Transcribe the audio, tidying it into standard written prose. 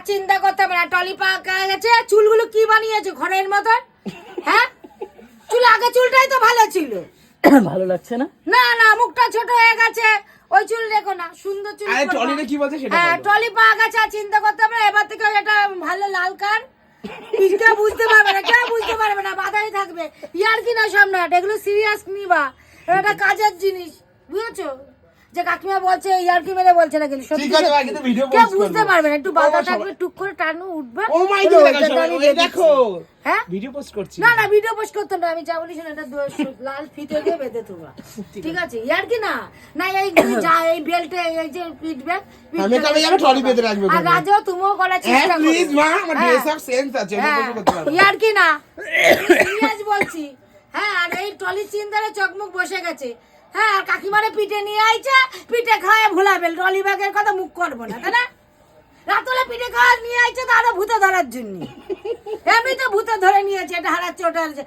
চিন্তা করতে হবে না, টলি পাকা গেছে। চুলগুলো কি বানিয়েছে ঘরের মতন? হ্যাঁ, আগে চুলটাই তো ভালো ছিল। ভালো লাগছে না? না না, মুখটা ছোট হয়ে গেছে। ওই চুল দেখো না, সুন্দর চুল। আরে টলিটা কি বলছে সেটা হ্যাঁ, বলো। টলি পাকা গেছে, আর চিন্তা করতে হবে না। এবার থেকে এটা ভালো লাল কার, কেউ বুঝতে পারবে না, কেউ বুঝতে পারবে না, বাধাই থাকবে। ইয়ার কি না সম্রাট, এগুলো সিরিয়াস নিবা, এটা কাজের জিনিস, বুঝেছো? যে কাকিমা বলছে ইয়ার কি মেরে বলছে না, কিন্তু সত্যি ঠিক আছে, বাকি তো ভিডিও কেউ পোস্ট বুঝতে করব। পারবে না। একটু বাধা ও, থাকবে, টুক করে টানো উঠবে। ও মাই বলে, গড, ওইটা তো আমি দিয়ে দেখো দিচ্ছি। হ্যাঁ, ভিডিও পোস্ট করছি। না না, ভিডিও পোস্ট করতে না, আমি যা বলি শোনো, এটা লাল ফিতে দিয়ে বেঁধে তোমরা, ঠিক আছে? ইয়ার কি না, না এই যা এই বেল্টে এই যে পিট ব্যাগ, আমি কবে যাবো টলি বেঁধে রাখবো। আর রাজও তুমিও করার হ্যাঁ চেষ্টা করো। প্লিজ মা, আমার হ্যাঁ। ড্রেস আপ সেন্স আছে, আমি হ্যাঁ, কিছু করতে পারবো না। ইয়ার কি না, সিরিয়াস বলছি। হ্যাঁ, আর এই টলি চিন্তারে চকমুখ বসে গেছে। হ্যাঁ, আর কাকিমারে পিঠে নিয়ে আইছে, পিঠে খাওয়া ভোলাবেল, টলি ব্যাগের কথা মুখ করবো না, তাই না? রাতলে পিঠে খাওয়া নিয়ে আইছে তো আরো ভূতে ধরার জন্য। এমনি তো ভূতে ধরে নিয়েছে, এটা হারাচ্ছে ওটা হারাচ্ছে।